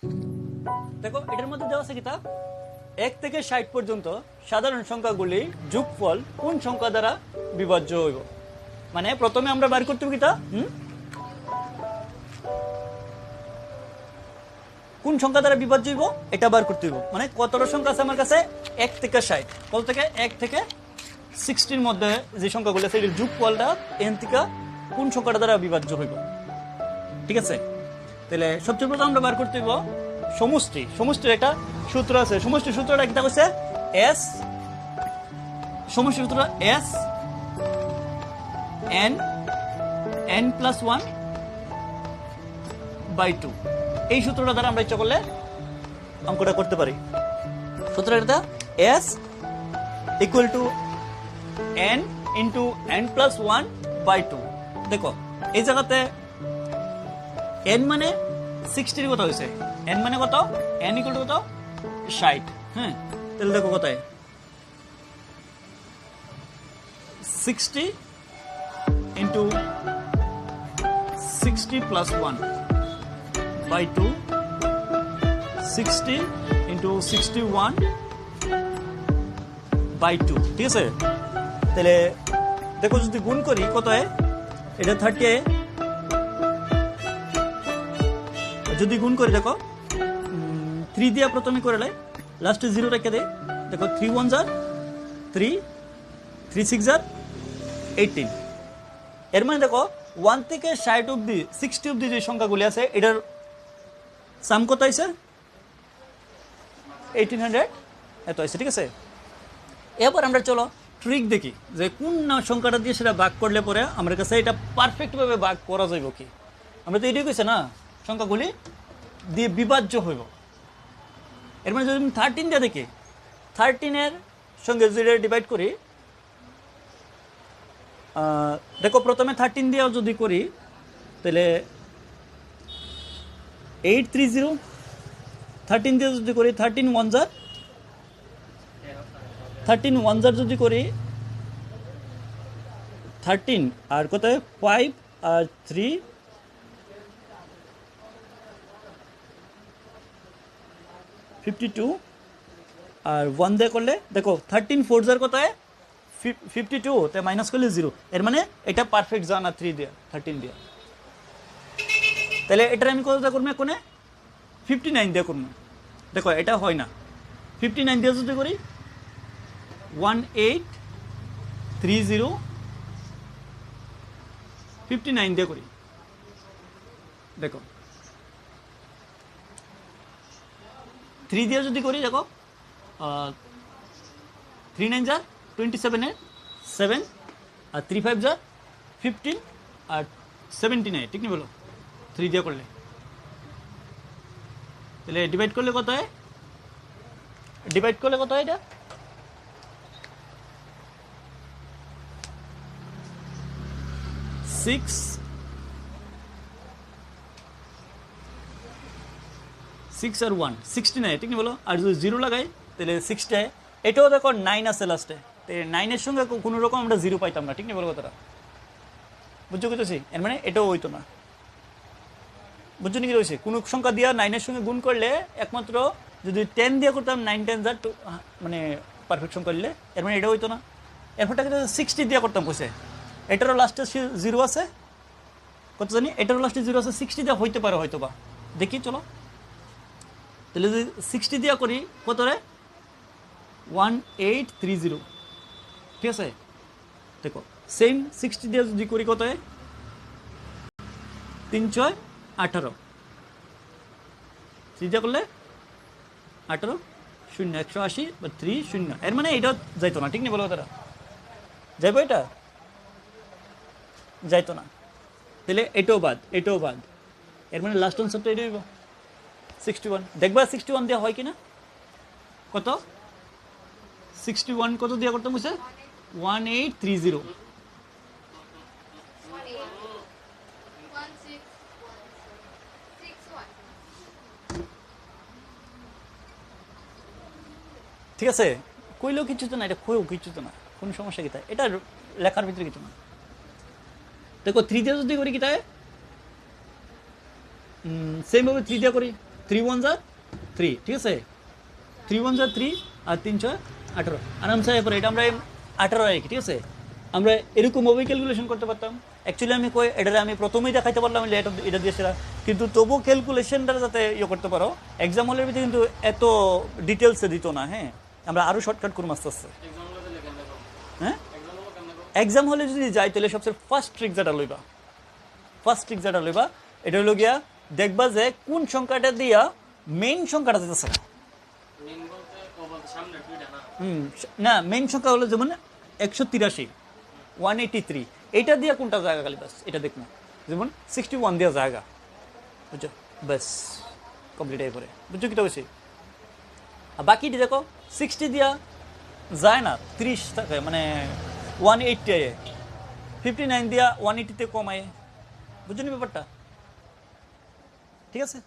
দেখো এটার মধ্যে দেওয়া আছে কিতা 1 থেকে 60 পর্যন্ত সাধারণ সংখ্যাগুলি যোগফল কোন সংখ্যা দ্বারা বিভাজ্য হইব। মানে প্রথমে আমরা বের করতে হবে কিতা কোন সংখ্যা দ্বারা বিভাজ্য হইব এটা বের করতে হইব। মানে কতটা সংখ্যা আছে আমার কাছে 1 থেকে 60, কত থেকে 1 থেকে 60 এর মধ্যে যে সংখ্যাগুলো আছে এর যোগফলটা n থেকে কোন সংখ্যাটা দ্বারা বিভাজ্য হইব। ঠিক আছে, তাহলে সবচেয়ে প্রথম আমরা বের করতে হইব সমষ্টি। সমষ্টির একটা সূত্র আছে, সমষ্টির সূত্রটা কিতা কইছে s, সমষ্টির সূত্র s n প্লাস 1 বাই 2। এই সূত্রটা দ্বারা আমরা ইচ্ছা করলে অঙ্কটা করতে পারি। সূত্রটা s equal to n into n plus 1 by 2। দেখো এই জায়গাতে n মানে 60 কত হয়েছে, n মানে কত, n ইকুয়াল টু কত 60। হ্যাঁ, তাহলে দেখো কত 60 into 60 plus 1 by 2, 60 into 61 by 2। ঠিক আছে, তাহলে দেখো যদি গুণ করি কত হয়, এটা 30। যদি গুণ করি দেখো 3 দিয়া প্রথমে করে লাই, লাস্টে 0 রেখে দেয়। দেখো 3 1 jar 3, 3 6 jar 18। এর মানে দেখো 1 থেকে 60 অবধি 60 অবধি যে সংখ্যাগুলি আছে এটার সাম কত হয়েছে 1800 এত হয়েছে। ঠিক আছে, এবার আমরা চলো ট্রিক দেখি যে কোন সংখ্যাটা দিয়ে সেটা ভাগ করলে পরে আমার কাছে এটা পারফেক্টভাবে ভাগ করা যাইব কি। আমরা তো এটাই কইছে না সংখ্যাগুলি দিয়ে বিভাজ্য হইব। এর মানে যদি 13 দিয়ে দেখি 13 এর সঙ্গে যদি ডিভাইড করি, দেখো প্রথমে 13 দিয়ে যদি করি তাহলে 830, 13 দিয়ে যদি করি 13 1 jar, 13 1 jar যদি করি 13 আর কত 5 আর 3 52 আর 1 দিয়ে করলে দেখো 13 4 jar কত হয় 52, তে মাইনাস করলে 0। এর মানে এটা পারফেক্ট জানা 3 দিয়ে 13 দিয়ে। তাহলে এটা আমি কতটা করবো কোনে 59 দিয়ে করবো। দেখো এটা হয় না, 59 দিয়ে যদি করি 1830 59 দিয়ে করি, দেখো 3 দিয়ে যদি করি দেখো 3 9 jar 27 এর 7 আর 3 5 jar 15 আর 79। ঠিক নেই বলো 3 দিয়ে করলে, তাহলে ডিভাইড করলে কত হয়, ডিভাইড করলে কত হয় এটা 6 আর 1 69। ঠিক নেই বলো, আর যদি 0 লাগাই তাহলে 60 হয়। এটাও দেখো 9 আছে লাস্টে, তো 9 এর সঙ্গে কোনো রকম আমরা 0 পাইতাম না। ঠিক নেই বলো কথাটা, বুঝছো কইতেছি। এর মানে এটাও হইতো না, বুঝছো নাকি রয়েছে কোনো সংখ্যা দিয়া 9 এর সঙ্গে গুণ করলে একমাত্র যদি 10 দিয়ে করতাম 9 10 jar মানে পারফেক্ট সংখ্যা করলে, এর মানে এটা হইতো না। এরপরটা কিন্তু 60 দিয়ে করতাম কইছে, এটারও লাস্টে 0 আছে, কত জানি এটারও লাস্টে 0 আছে, 60 দিয়ে হইতে পারে হয়তো বা, দেখি চলো। তাহলে যদি 60 দিয়ে করি কত রে 1830। ঠিক আছে, দেখো সেম 60 দিয়ে যদি করি কত হয় 3 6 18, 3 দিয়ে করলে 18 0 180 বা 3 0। এর মানে এটাও যাইতো না। ঠিক নেই বলো তারা যাইবো, এটা যাইতো না, তাহলে এটাও বাদ এটাও বাদ। এর মানে লাস্ট আনসারটা এটাই হইব 61। দেখবা 61 দেওয়া হয় কিনা, কত 61 কত দিয়ে করতাম বুঝছে 1830। ঠিক আছে, কইলেও কিছু তো না, এটা কইও কিছু তো না, কোনো সমস্যা কি তাই, এটা লেখার ভিতরে কিছু না। দেখো 3 দিয়ে যদি করি কি তাই সেম ভাবে 3 দিয়ে করি 3 ঠিক আছে 3 আর 3 18 আরামসে এরপরে এটা আমরা 18 আর কি ঠিক আছে আমরা এরকম ভাবে ক্যালকুলেশন করতে পারতাম অ্যাকচুয়ালি আমি কই এটা আমি প্রথমেই দেখাইতে পারলাম যে এটা দিয়ে সেরা কিন্তু তবু ক্যালকুলেশনটা যাতে করতে পারো এক্সাম হলের ভিতরে কিন্তু এত ডিটেলসে দিত না হ্যাঁ আমরা আরও শর্টকাট করবো আস্তে আস্তে হ্যাঁ এক্সাম হলে যদি যাই তাহলে সবচেয়ে ফার্স্ট ট্রিক যেটা লইবা এটা হলো গিয়া দেখবা যে কোন সংখ্যাটা দিয়া মেইন সংখ্যাটা যেতেছে না মেইন সংখ্যা হলো যেমন 183 এটা দিয়া কোনটা জায়গা খালি বাস এটা দেখুন যেমন 61 দিয়া জায়গা বুঝছো বাস কমপ্লিট হয়ে পড়ে বুঝছো কি হয়েছে আর বাকিটি দেখো 60 দিয়া যায় না 30 থাকে মানে 180 আয়ে 59 দিয়া 180 তে কমায় বুঝছো নি ব্যাপারটা ঠিক আছে